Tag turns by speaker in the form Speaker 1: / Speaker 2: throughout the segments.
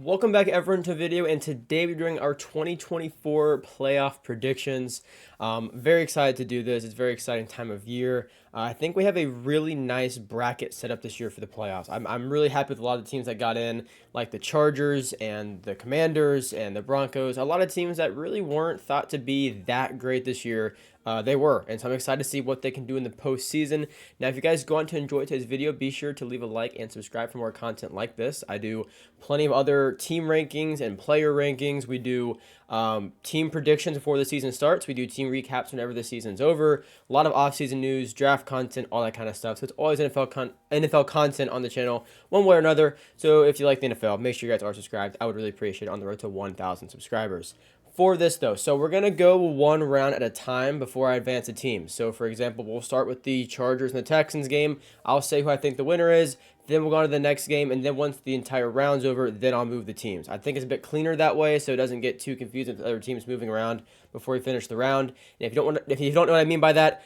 Speaker 1: Welcome back everyone to a video, and today we're doing our 2024 playoff predictions. Very excited to do this. It's a very exciting time of year. I think we have a really nice bracket set up this year for the playoffs. I'm really happy with a lot of the teams that got in, like the Chargers and the Commanders and the Broncos. A lot of teams that really weren't thought to be that great this year. They were, and so I'm excited to see what they can do in the postseason. Now, if you guys go on to enjoy today's video, be sure to leave a like and subscribe for more content like this. I do plenty of other team rankings and player rankings. We do team predictions before the season starts. We do team recaps whenever the season's over. A lot of offseason news, draft content, all that kind of stuff. So it's always NFL content on the channel, one way or another. So if you like the NFL, make sure you guys are subscribed. I would really appreciate it on the road to 1,000 subscribers. For this though, so we're going to go one round at a time before I advance the team. So for example, we'll start with the Chargers and the Texans game. I'll say who I think the winner is, then we'll go on to the next game, and then once the entire round's over, then I'll move the teams. I think it's a bit cleaner that way, so it doesn't get too confusing with other teams moving around before we finish the round. And if you don't know what I mean by that,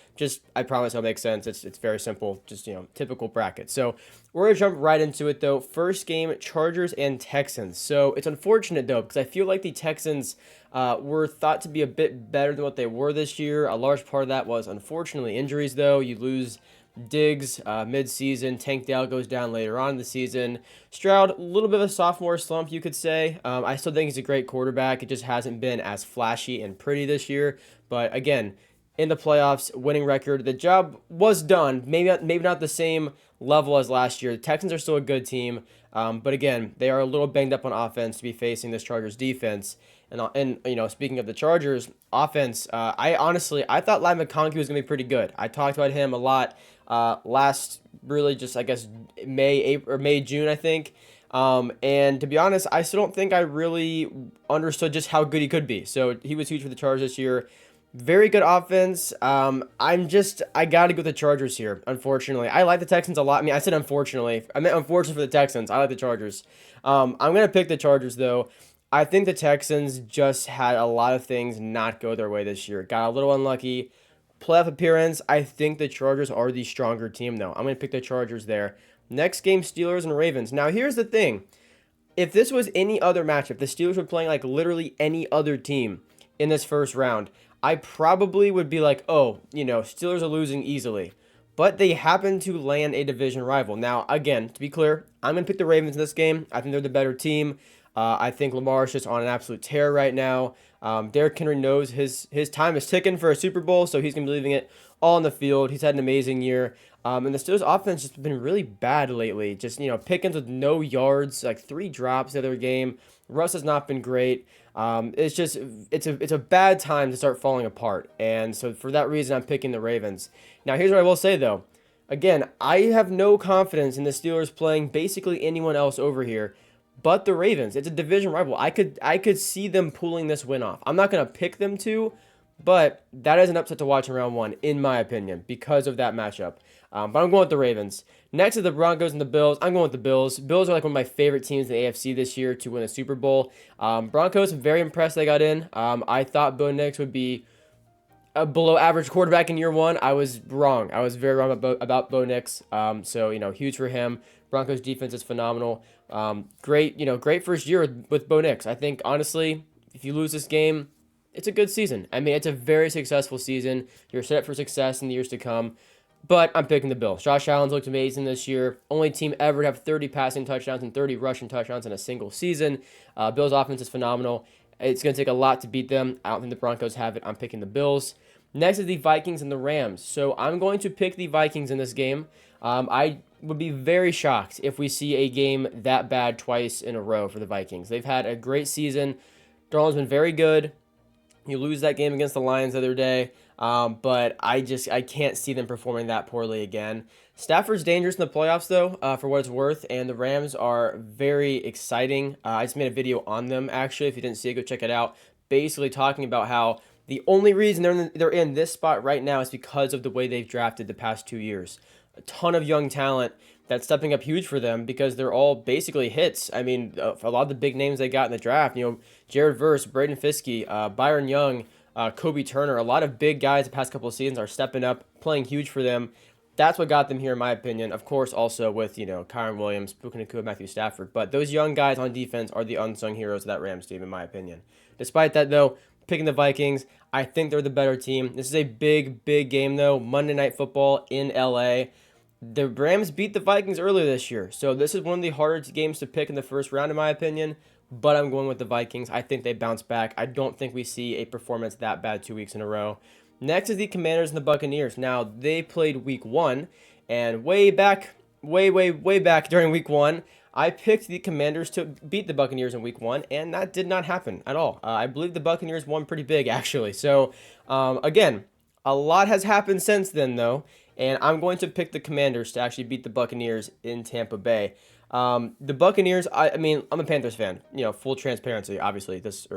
Speaker 1: I promise it'll make sense. It's very simple, just typical bracket. So we're gonna jump right into it though. First game, Chargers and Texans. So it's unfortunate though, because I feel like the Texans were thought to be a bit better than what they were this year. A large part of that was unfortunately injuries though. You lose Diggs mid-season. Tank Dell goes down later on in the season. Stroud, a little bit of a sophomore slump, you could say. I still think he's a great quarterback. It just hasn't been as flashy and pretty this year. But again, in the playoffs, winning record, the job was done. Maybe not the same level as last year. The Texans are still a good team, but again, they are a little banged up on offense to be facing this Chargers defense. And speaking of the Chargers offense, I thought Lai McConkey was gonna be pretty good. I talked about him a lot last, really just I guess May, June, I think. And to be honest, I still don't think I really understood just how good he could be. So he was huge for the Chargers this year. Very good offense. I got to go with the Chargers here, unfortunately. I like the Texans a lot. I mean, I said unfortunately. I meant unfortunately for the Texans. I like the Chargers. I'm going to pick the Chargers, though. I think the Texans just had a lot of things not go their way this year. Got a little unlucky. Playoff appearance, I think the Chargers are the stronger team, though. I'm going to pick the Chargers there. Next game, Steelers and Ravens. Now, here's the thing. If this was any other matchup, the Steelers were playing like literally any other team in this first round, I probably would be like, oh, Steelers are losing easily. But they happen to land a division rival. Now, again, to be clear, I'm going to pick the Ravens in this game. I think they're the better team. I think Lamar is just on an absolute tear right now. Derrick Henry knows his time is ticking for a Super Bowl, so he's going to be leaving it all on the field. He's had an amazing year. And the Steelers offense has been really bad lately. Just, Pickens with no yards, like 3 drops the other game. Russ has not been great. It's a bad time to start falling apart. And so for that reason, I'm picking the Ravens. Now, here's what I will say, though. Again, I have no confidence in the Steelers playing basically anyone else over here but the Ravens. It's a division rival. I could see them pulling this win off. I'm not going to pick them to, but that is an upset to watch in round 1, in my opinion, because of that matchup. But I'm going with the Ravens. Next is the Broncos and the Bills. I'm going with the Bills. Bills are like one of my favorite teams in the AFC this year to win a Super Bowl. Broncos, very impressed they got in. I thought Bo Nix would be a below average quarterback in year 1. I was wrong. I was very wrong about Bo Nix. So, huge for him. Broncos defense is phenomenal. Great first year with Bo Nix. I think, honestly, if you lose this game, it's a good season. I mean, it's a very successful season. You're set up for success in the years to come. But I'm picking the Bills. Josh Allen's looked amazing this year. Only team ever to have 30 passing touchdowns and 30 rushing touchdowns in a single season. Bills' offense is phenomenal. It's going to take a lot to beat them. I don't think the Broncos have it. I'm picking the Bills. Next is the Vikings and the Rams. So I'm going to pick the Vikings in this game. I would be very shocked if we see a game that bad twice in a row for the Vikings. They've had a great season. Darnold's been very good. You lose that game against the Lions the other day, but I can't see them performing that poorly again. Stafford's dangerous in the playoffs, though, for what it's worth, and the Rams are very exciting. I just made a video on them, actually. If you didn't see it, go check it out. Basically talking about how the only reason they're in this spot right now is because of the way they've drafted the past 2 years. A ton of young talent that's stepping up huge for them because they're all basically hits. I mean, a lot of the big names they got in the draft, Jared Verse, Braden Fiskey, Byron Young, Kobe Turner, a lot of big guys the past couple of seasons are stepping up, playing huge for them. that's what got them here, in my opinion. Of course, also with, Kyron Williams, Puka Nacua, Matthew Stafford. But those young guys on defense are the unsung heroes of that Rams team, in my opinion. Despite that, though, picking the Vikings, I think they're the better team. This is a big, big game, though. Monday Night Football in LA. The Rams beat the Vikings earlier this year. So this is one of the hardest games to pick in the first round, in my opinion. But I'm going with the Vikings. I think they bounce back. I don't think we see a performance that bad 2 weeks in a row. Next is the Commanders and the Buccaneers. Now, they played week one, and way back during week one, I picked the Commanders to beat the Buccaneers in week one, and that did not happen at all. I believe the Buccaneers won pretty big, actually. So, again, a lot has happened since then, though, and I'm going to pick the Commanders to actually beat the Buccaneers in Tampa Bay. The Buccaneers, I mean, I'm a Panthers fan, full transparency, obviously, this,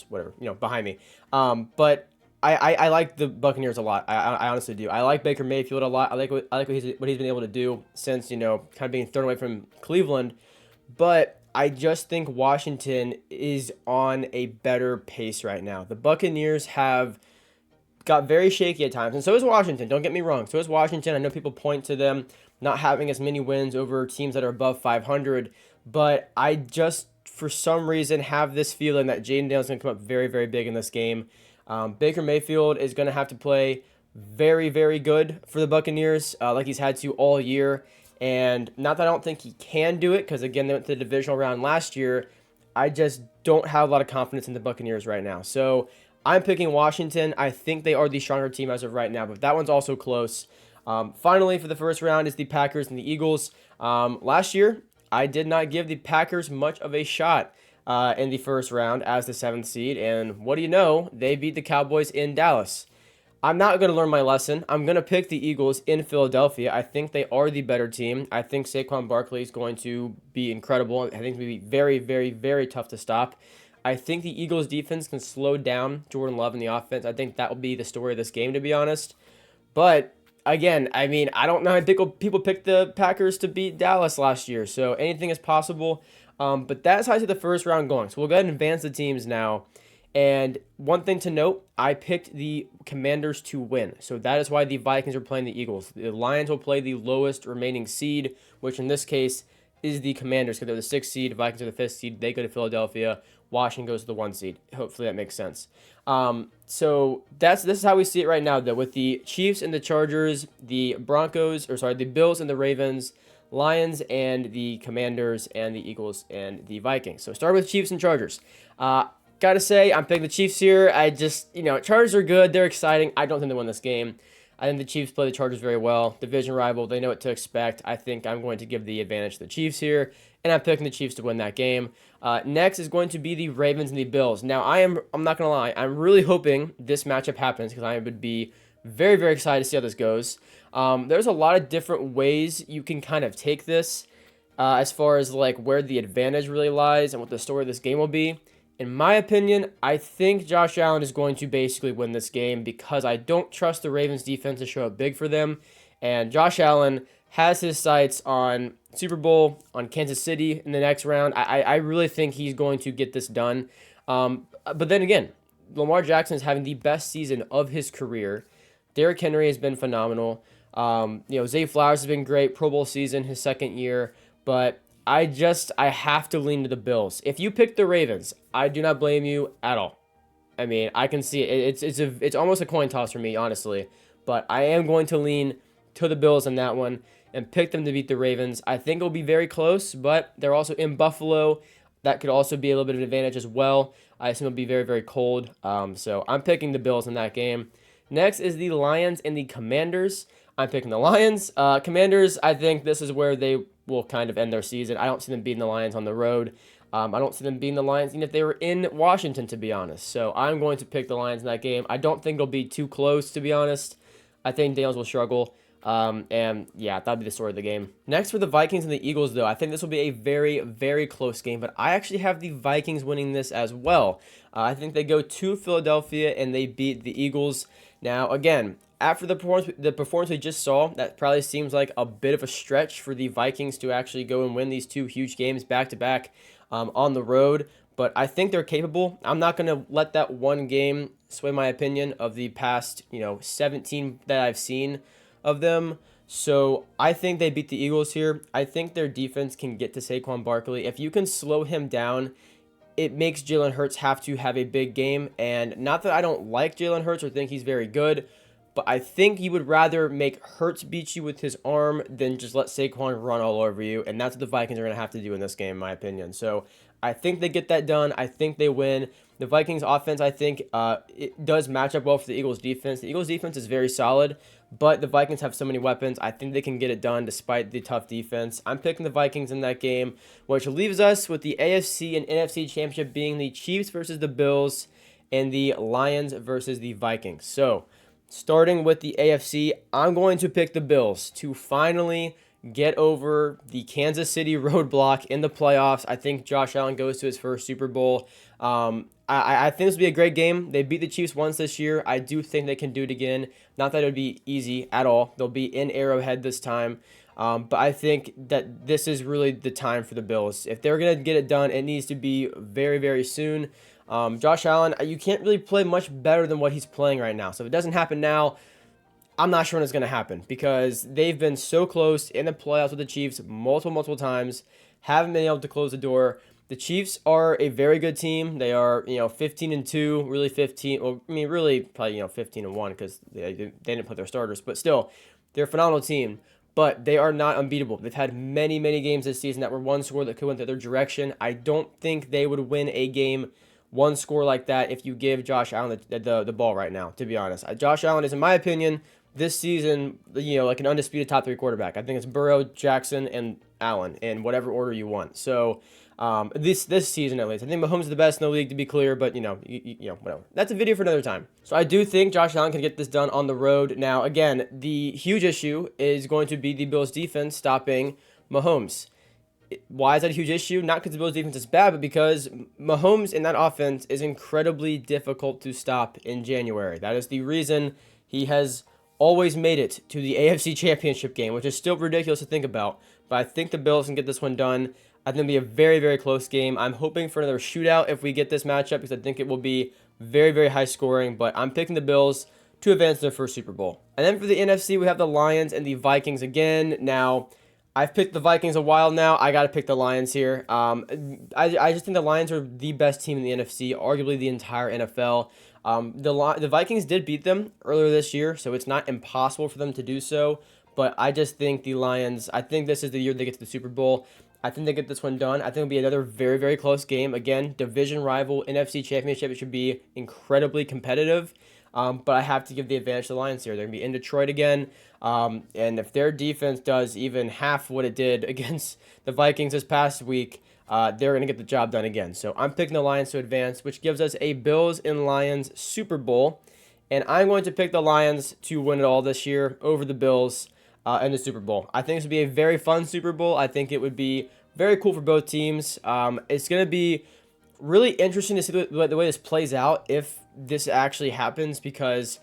Speaker 1: whatever, behind me. But I like the Buccaneers a lot. I honestly do. I like Baker Mayfield a lot. I like what he's been able to do since, kind of being thrown away from Cleveland. But I just think Washington is on a better pace right now. The Buccaneers have got very shaky at times, and so is Washington. Don't get me wrong. So is Washington. I know people point to them not having as many wins over teams that are above 500, but I just, for some reason, have this feeling that Jaden Daniels is going to come up very, very big in this game. Baker Mayfield is going to have to play very, very good for the Buccaneers, like he's had to all year. And not that I don't think he can do it, because, again, they went to the divisional round last year. I just don't have a lot of confidence in the Buccaneers right now. So I'm picking Washington. I think they are the stronger team as of right now, but that one's also close. Finally, for the first round is the Packers and the Eagles. Last year, I did not give the Packers much of a shot in the first round as the 7th seed, and what do you know? They beat the Cowboys in Dallas. I'm not going to learn my lesson. I'm going to pick the Eagles in Philadelphia. I think they are the better team. I think Saquon Barkley is going to be incredible. I think it's going to be very, very, very tough to stop. I think the Eagles defense can slow down Jordan Love in the offense. I think that will be the story of this game, to be honest. But again, I mean, I don't know. I think people picked the Packers to beat Dallas last year, so anything is possible. But that's how I see the first round going. So we'll go ahead and advance the teams now. And one thing to note, I picked the Commanders to win. So that is why the Vikings are playing the Eagles. The Lions will play the lowest remaining seed, which in this case is the Commanders, because they're the 6th seed. Vikings are the 5th seed. They go to Philadelphia. Washington goes to the 1 seed. Hopefully that makes sense. So this is how we see it right now, though, with the Chiefs and the Chargers, the Bills and the Ravens, Lions and the Commanders, and the Eagles and the Vikings. So start with Chiefs and Chargers. Gotta say, I'm picking the Chiefs here. I just, Chargers are good. They're exciting. I don't think they win this game. I think the Chiefs play the Chargers very well. Division rival, they know what to expect. I think I'm going to give the advantage to the Chiefs here, and I'm picking the Chiefs to win that game. Next is going to be the Ravens and the Bills. Now, I'm not going to lie. I'm really hoping this matchup happens, because I would be very, very excited to see how this goes. There's a lot of different ways you can kind of take this as far as like where the advantage really lies and what the story of this game will be. In my opinion, I think Josh Allen is going to basically win this game, because I don't trust the Ravens defense to show up big for them. And Josh Allen has his sights on Super Bowl, on Kansas City in the next round. I really think he's going to get this done. But then again, Lamar Jackson is having the best season of his career. Derrick Henry has been phenomenal. Zay Flowers has been great. Pro Bowl season, his 2nd year. But I have to lean to the Bills. If you pick the Ravens, I do not blame you at all. I mean, I can see it. It's almost a coin toss for me, honestly. But I am going to lean to the Bills in that one and pick them to beat the Ravens. I think it'll be very close, but they're also in Buffalo. That could also be a little bit of an advantage as well. I assume it'll be very, very cold. So I'm picking the Bills in that game. Next is the Lions and the Commanders. I'm picking the Lions. Commanders, I think this is where they will kind of end their season. I don't see them beating the Lions on the road. I don't see them beating the Lions even if they were in Washington, to be honest. So I'm going to pick the Lions in that game. I don't think it'll be too close, to be honest. I think Daniels will struggle. And yeah, that'll be the story of the game. Next for the Vikings and the Eagles, though, I think this will be a very, very close game, but I actually have the Vikings winning this as well. I think they go to Philadelphia and they beat the Eagles. Now, again, after the performance we just saw, that probably seems like a bit of a stretch for the Vikings to actually go and win these 2 huge games back-to-back on the road. But I think they're capable. I'm not going to let that one game sway my opinion of the past, 17 that I've seen of them. So I think they beat the Eagles here. I think their defense can get to Saquon Barkley. If you can slow him down, it makes Jalen Hurts have to have a big game. And not that I don't like Jalen Hurts or think he's very good, but I think you would rather make Hurts beat you with his arm than just let Saquon run all over you. And that's what the Vikings are going to have to do in this game, in my opinion. So I think they get that done. I think they win. The Vikings offense, I think, it does match up well for the Eagles defense. The Eagles defense is very solid, but the Vikings have so many weapons. I think they can get it done despite the tough defense. I'm picking the Vikings in that game, which leaves us with the AFC and NFC championship being the Chiefs versus the Bills and the Lions versus the Vikings. So starting with the AFC, I'm going to pick the Bills to finally get over the Kansas City roadblock in the playoffs. I think Josh Allen goes to his first Super Bowl. I think this will be a great game. They beat the Chiefs once this year. I do think they can do it again. Not that it would be easy at all. They'll be in Arrowhead this time. But I think that this is really the time for the Bills. If they're going to get it done, it needs to be very, very soon. Josh Allen, you can't really play much better than what he's playing right now. So if it doesn't happen now, I'm not sure when it's going to happen because they've been so close in the playoffs with the Chiefs multiple times, haven't been able to close the door. The Chiefs are a very good team. They are, 15-2, really 15. Well, I mean, really probably, 15-1 because they didn't put their starters. But still, they're a phenomenal team. But they are not unbeatable. They've had many games this season that were one score that could went the other direction. I don't think they would win a game one score like that if you give Josh Allen the ball right now, to be honest. Josh Allen is, in my opinion, this season, like an undisputed top 3 quarterback. I think it's Burrow, Jackson, and Allen in whatever order you want. So this season at least, I think Mahomes is the best in the league, to be clear. But whatever. That's a video for another time. So I do think Josh Allen can get this done on the road. Now, again, the huge issue is going to be the Bills' defense stopping Mahomes. Why is that a huge issue? Not because the Bills' defense is bad, but because Mahomes in that offense is incredibly difficult to stop in January. That is the reason he has always made it to the AFC Championship game, which is still ridiculous to think about. But I think the Bills can get this one done. I think it'll be a very, very close game. I'm hoping for another shootout if we get this matchup because I think it will be very, very high scoring. But I'm picking the Bills to advance to their first Super Bowl. And then for the NFC, we have the Lions and the Vikings again. Now, I've picked the Vikings a while now. I got to pick the Lions here. I just think the Lions are the best team in the NFC, arguably the entire NFL. The Vikings did beat them earlier this year, so it's not impossible for them to do so. But I just think the Lions, I think this is the year they get to the Super Bowl. I think they get this one done. I think it'll be another very, very close game. Again, division rival, NFC Championship. It should be incredibly competitive. But I have to give the advantage to the Lions here. They're going to be in Detroit again. And if their defense does even half what it did against the Vikings this past week, they're going to get the job done again. So I'm picking the Lions to advance, which gives us a Bills and Lions Super Bowl. And I'm going to pick the Lions to win it all this year over the Bills in the Super Bowl. I think this would be a very fun Super Bowl. I think it would be very cool for both teams. It's going to be really interesting to see the way this plays out if this actually happens, because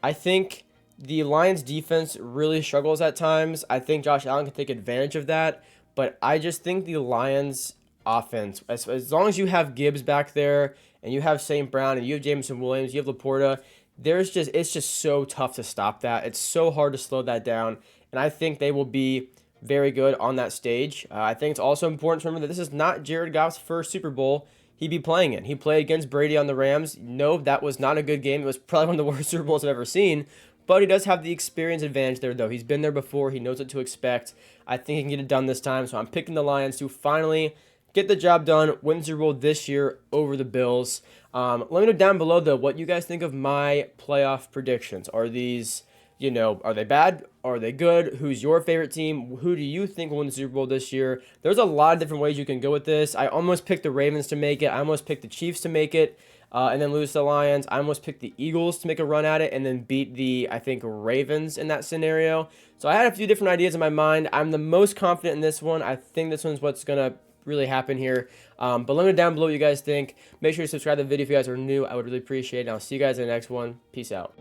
Speaker 1: I think the Lions defense really struggles at times. I think Josh Allen can take advantage of that, but I just think the Lions offense, as long as you have Gibbs back there and you have St. Brown and you have Jameson Williams, you have Laporta, it's just so tough to stop that. It's so hard to slow that down, and I think they will be very good on that stage. I think it's also important to remember that this is not Jared Goff's first Super Bowl he'd be playing in. He played against Brady on the Rams. No, that was not a good game. It was probably one of the worst Super Bowls I've ever seen. But he does have the experience advantage there, though. He's been there before. He knows what to expect. I think he can get it done this time. So I'm picking the Lions to finally get the job done, win the Super Bowl this year over the Bills. Let me know down below, though, what you guys think of my playoff predictions. Are these, are they bad? Are they good? Who's your favorite team? Who do you think will win the Super Bowl this year? There's a lot of different ways you can go with this. I almost picked the Ravens to make it. I almost picked the Chiefs to make it and then lose to the Lions. I almost picked the Eagles to make a run at it and then beat the, I think, Ravens in that scenario. So I had a few different ideas in my mind. I'm the most confident in this one. I think this one's what's going to really happen here. But let me know down below what you guys think. Make sure to subscribe to the video if you guys are new. I would really appreciate it. And I'll see you guys in the next one. Peace out.